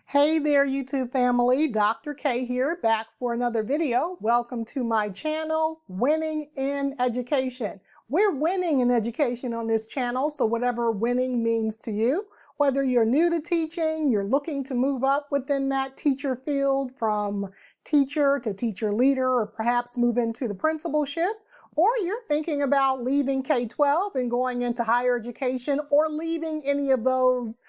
Hey there, YouTube family. Dr. K here, back for another video. Welcome to my channel, Winning in Education. We're winning in education on this channel, so whatever winning means to you, whether you're new to teaching, you're looking to move up within that teacher field from teacher to teacher leader, or perhaps move into the principalship, or you're thinking about leaving K-12 and going into higher education, or leaving any of those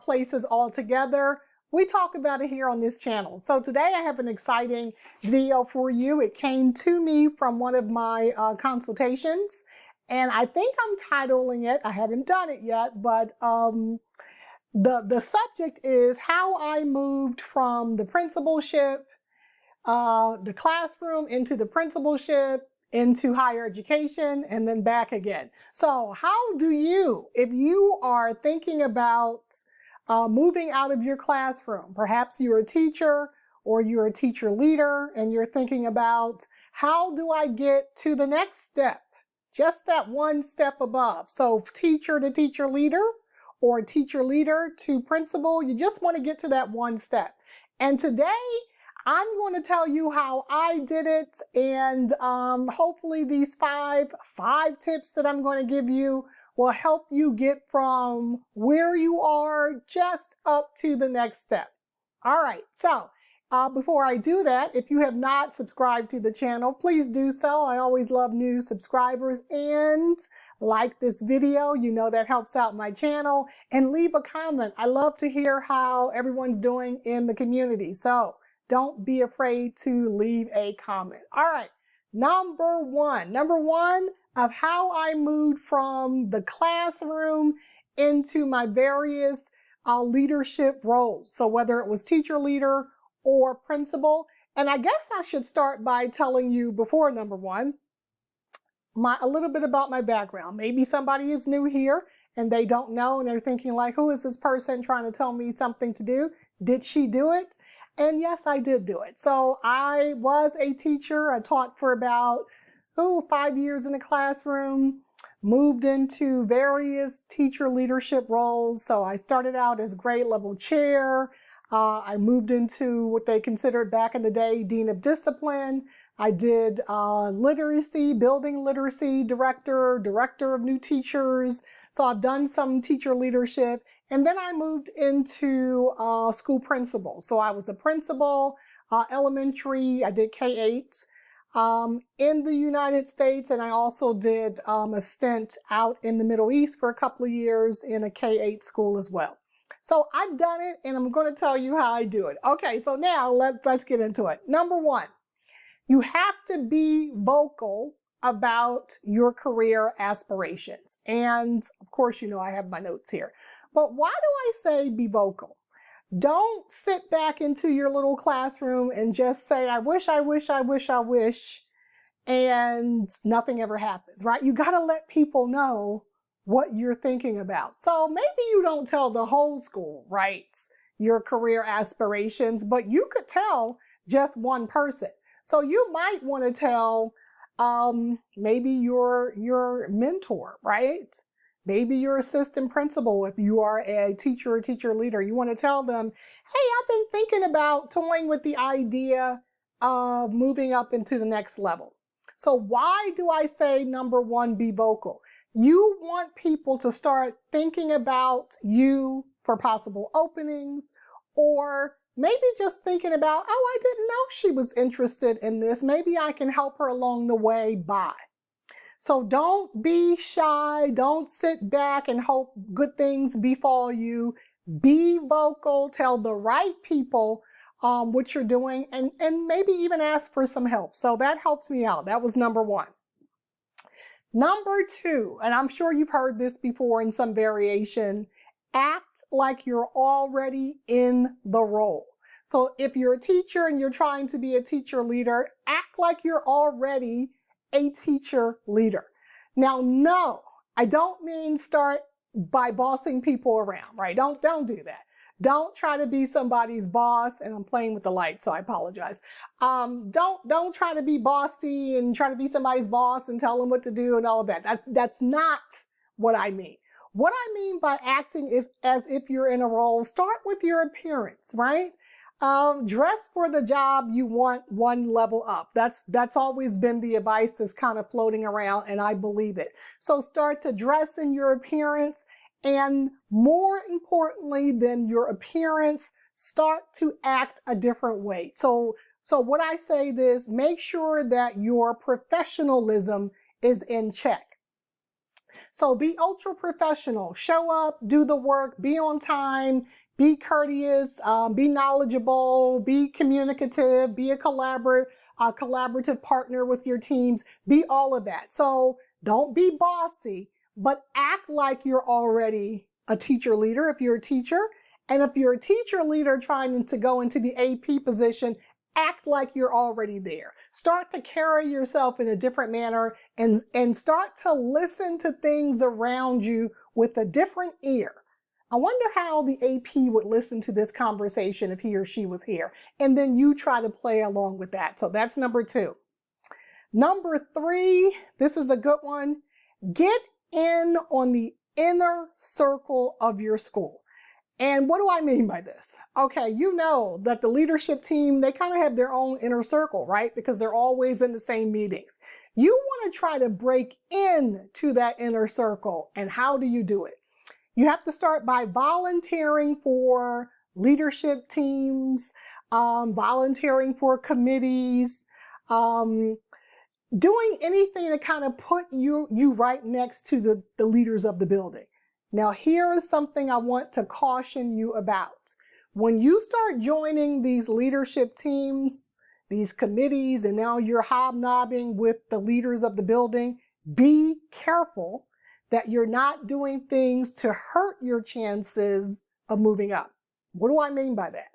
places altogether. We talk about it here on this channel. So today I have an exciting video for you. It came to me from one of my consultations, and I think I'm titling it, I haven't done it yet, but the subject is how I moved from the principalship, the classroom, into the principalship, into higher education, and then back again. So how do you, if you are thinking about moving out of your classroom, perhaps you're a teacher or you're a teacher leader and you're thinking about how do I get to the next step, just that one step above. So teacher to teacher leader or teacher leader to principal, you just want to get to that one step. And today I'm going to tell you how I did it, and hopefully these five tips that I'm going to give you will help you get from where you are just up to the next step. All right, so before I do that, if you have not subscribed to the channel, please do so. I always love new subscribers, and like this video, you know that helps out my channel, and leave a comment. I love to hear how everyone's doing in the community, so don't be afraid to leave a comment. All right, number one of how I moved from the classroom into my various leadership roles. So whether it was teacher leader or principal. And I guess I should start by telling you before number one, a little bit about my background. Maybe somebody is new here and they don't know and they're thinking like, who is this person trying to tell me something to do? Did she do it? And yes, I did do it. So I was a teacher. I taught for about 5 years in the classroom, moved into various teacher leadership roles. So I started out as grade level chair. I moved into what they considered back in the day dean of discipline. I did literacy, building literacy director of new teachers. So I've done some teacher leadership. And then I moved into school principal. So I was a principal, elementary, I did K-8 in the United States. And I also did a stint out in the Middle East for a couple of years in a K-8 school as well. So I've done it, and I'm going to tell you how I do it. Okay, so now let's get into it. Number one, you have to be vocal about your career aspirations. And of course, you know I have my notes here. But why do I say be vocal? Don't sit back into your little classroom and just say, I wish, I wish, I wish, I wish, and nothing ever happens, right? You got to let people know what you're thinking about. So maybe you don't tell the whole school, right, your career aspirations, but you could tell just one person. So you might want to tell maybe your mentor, right? Maybe your assistant principal, if you are a teacher or teacher leader. You want to tell them, hey, I've been thinking about toying with the idea of moving up into the next level. So why do I say number one, be vocal? You want people to start thinking about you for possible openings, or maybe just thinking about, oh, I didn't know she was interested in this. Maybe I can help her along the way by. So don't be shy. Don't sit back and hope good things befall you. Be vocal. Tell the right people what you're doing, and maybe even ask for some help. So that helps me out. That was number one. Number two, and I'm sure you've heard this before in some variation, act like you're already in the role. So if you're a teacher and you're trying to be a teacher leader, act like you're already a teacher leader. Now, no, I don't mean start by bossing people around, right? Don't do that. Don't try to be somebody's boss, and I'm playing with the light, so I apologize. Don't try to be bossy and try to be somebody's boss and tell them what to do and all of that. That's not what I mean. What I mean by acting as if you're in a role, start with your appearance, right? Dress for the job you want one level up. That's always been the advice that's kind of floating around, and I believe it. So start to dress in your appearance, and more importantly than your appearance, start to act a different way. So what I say is make sure that your professionalism is in check. So be ultra professional, show up, do the work, be on time, be courteous, be knowledgeable, be communicative, be a collaborative partner with your teams, be all of that. So don't be bossy, but act like you're already a teacher leader if you're a teacher. And if you're a teacher leader trying to go into the AP position, act like you're already there. Start to carry yourself in a different manner and start to listen to things around you with a different ear. I wonder how the AP would listen to this conversation if he or she was here. And then you try to play along with that. So that's number 2. Number 3, this is a good one. Get in on the inner circle of your school. And what do I mean by this? Okay, you know that the leadership team, they kind of have their own inner circle, right? Because they're always in the same meetings. You want to try to break into that inner circle. And how do you do it? You have to start by volunteering for leadership teams, volunteering for committees, doing anything to kind of put you right next to the leaders of the building. Now, here is something I want to caution you about. When you start joining these leadership teams, these committees, and now you're hobnobbing with the leaders of the building, be careful that you're not doing things to hurt your chances of moving up. What do I mean by that?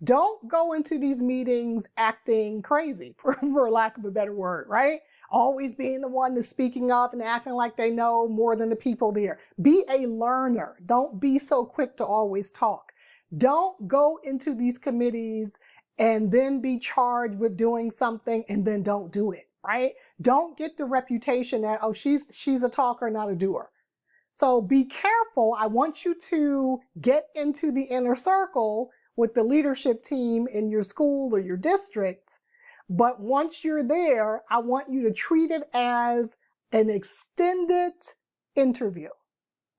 Don't go into these meetings acting crazy, for lack of a better word, right? Always being the one that's speaking up and acting like they know more than the people there. Be a learner. Don't be so quick to always talk. Don't go into these committees and then be charged with doing something and then don't do it, right? Don't get the reputation that, oh, she's a talker, not a doer. So be careful. I want you to get into the inner circle with the leadership team in your school or your district. But once you're there, I want you to treat it as an extended interview,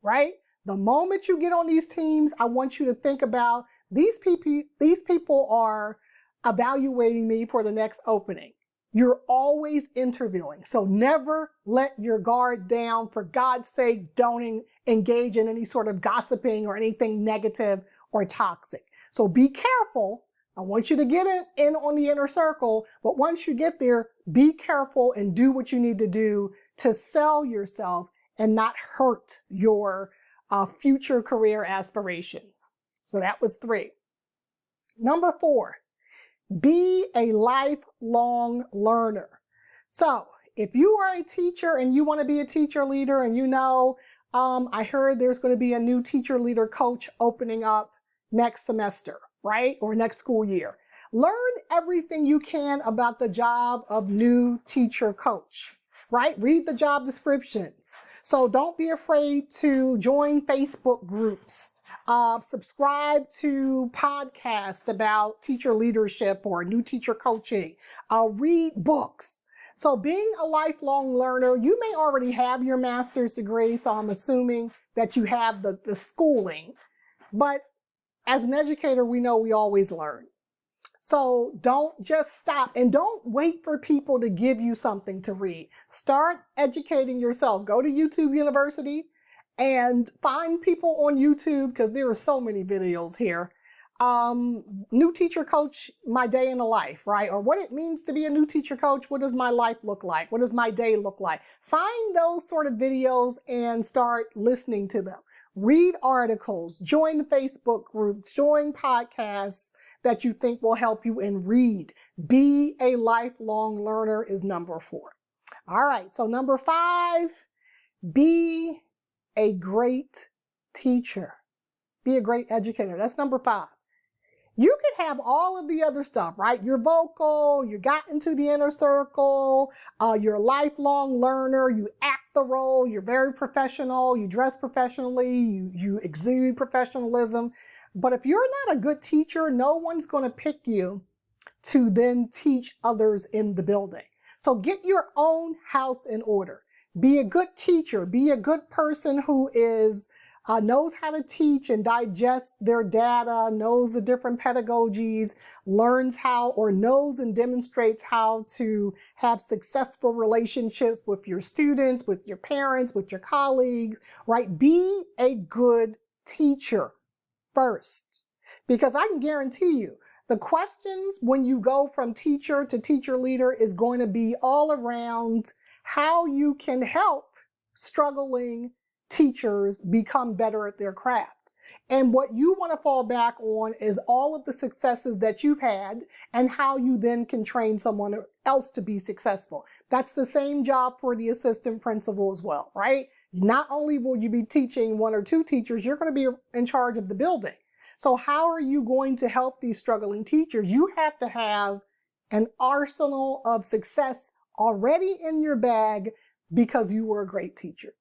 right? The moment you get on these teams, I want you to think about these people are evaluating me for the next opening. You're always interviewing. So never let your guard down. For God's sake, don't engage in any sort of gossiping or anything negative or toxic. So be careful. I want you to get in on the inner circle, but once you get there, be careful and do what you need to do to sell yourself and not hurt your future career aspirations. So that was 3. Number 4, be a lifelong learner. So if you are a teacher and you want to be a teacher leader and you know, I heard there's going to be a new teacher leader coach opening up next semester, right? Or next school year. Learn everything you can about the job of new teacher coach, right? Read the job descriptions. So don't be afraid to join Facebook groups, subscribe to podcasts about teacher leadership or new teacher coaching, read books. So being a lifelong learner, you may already have your master's degree, so I'm assuming that you have the schooling, but as an educator, we know we always learn. So don't just stop and don't wait for people to give you something to read. Start educating yourself. Go to YouTube University and find people on YouTube because there are so many videos here. New teacher coach, my day in the life, right? Or what it means to be a new teacher coach. What does my life look like? What does my day look like? Find those sort of videos and start listening to them. Read articles, join the Facebook groups, join podcasts that you think will help you, and read. Be a lifelong learner is number 4. All right, so number 5, be a great teacher. Be a great educator. That's number 5. You could have all of the other stuff, right? You're vocal, you got into the inner circle, you're a lifelong learner, you act the role, you're very professional, you dress professionally, you exude professionalism. But if you're not a good teacher, no one's going to pick you to then teach others in the building. So get your own house in order. Be a good teacher. Be a good person who knows how to teach and digest their data, knows the different pedagogies, learns how or knows and demonstrates how to have successful relationships with your students, with your parents, with your colleagues, right? Be a good teacher first, because I can guarantee you, the questions when you go from teacher to teacher leader is going to be all around how you can help struggling teachers become better at their craft. And what you want to fall back on is all of the successes that you've had and how you then can train someone else to be successful. That's the same job for the assistant principal as well, right? Not only will you be teaching one or two teachers, you're going to be in charge of the building. So how are you going to help these struggling teachers? You have to have an arsenal of success already in your bag because you were a great teacher.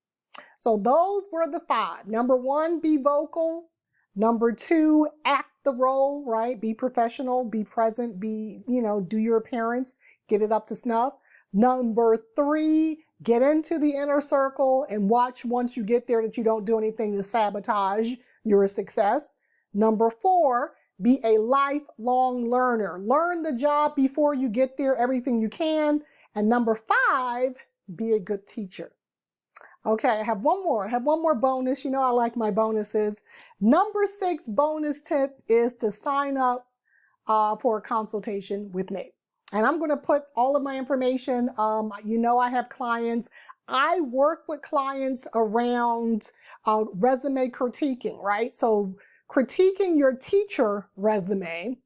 So those were the 5. Number 1, be vocal. Number 2, act the role, right? Be professional, be present, do your appearance, get it up to snuff. Number 3, get into the inner circle and watch once you get there that you don't do anything to sabotage your success. Number 4, be a lifelong learner. Learn the job before you get there, everything you can. And number 5, be a good teacher. Okay, I have one more bonus. You know I like my bonuses. Number 6 bonus tip is to sign up for a consultation with me. And I'm going to put all of my information. I have clients. I work with clients around resume critiquing, right? So critiquing your teacher resume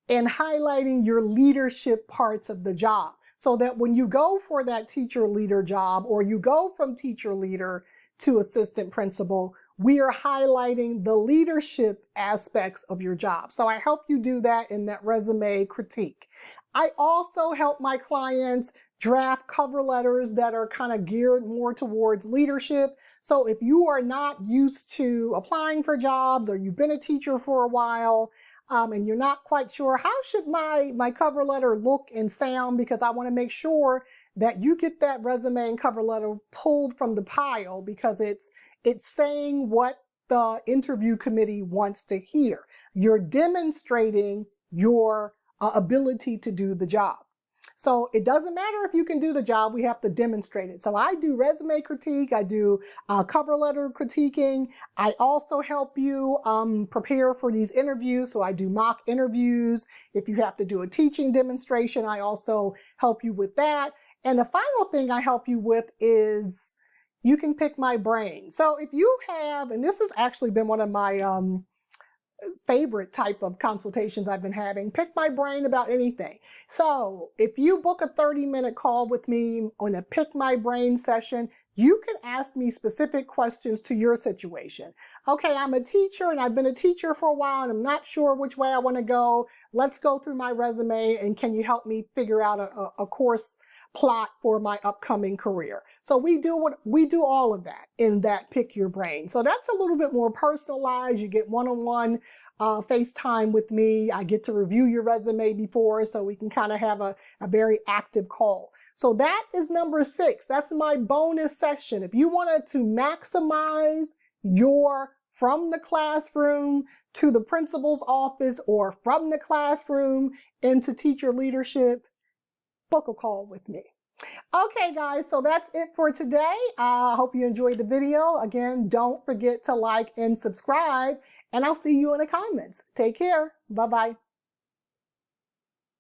and highlighting your leadership parts of the job, so that when you go for that teacher leader job or you go from teacher leader to assistant principal, we are highlighting the leadership aspects of your job. So I help you do that in that resume critique. I also help my clients draft cover letters that are kind of geared more towards leadership. So if you are not used to applying for jobs or you've been a teacher for a while, and you're not quite sure how should my cover letter look and sound, because I want to make sure that you get that resume and cover letter pulled from the pile because it's saying what the interview committee wants to hear. You're demonstrating your ability to do the job. So it doesn't matter if you can do the job, we have to demonstrate it. So I do resume critique, I do cover letter critiquing. I also help you prepare for these interviews. So I do mock interviews. If you have to do a teaching demonstration, I also help you with that. And the final thing I help you with is you can pick my brain. So if you have, and this has actually been one of my favorite type of consultations I've been having, pick my brain about anything. So if you book a 30-minute call with me on a pick my brain session, you can ask me specific questions to your situation. Okay, I'm a teacher and I've been a teacher for a while and I'm not sure which way I want to go. Let's go through my resume and can you help me figure out a course plot for my upcoming career? So we do all of that in that pick your brain. So that's a little bit more personalized. You get one-on-one FaceTime with me. I get to review your resume before, so we can kind of have a very active call. So that is number 6. That's my bonus section. If you wanted to maximize your from the classroom to the principal's office or from the classroom into teacher leadership, book a call with me. Okay guys, so that's it for today. I hope you enjoyed the video. Again, don't forget to like and subscribe, and I'll see you in the comments. Take care. Bye-bye.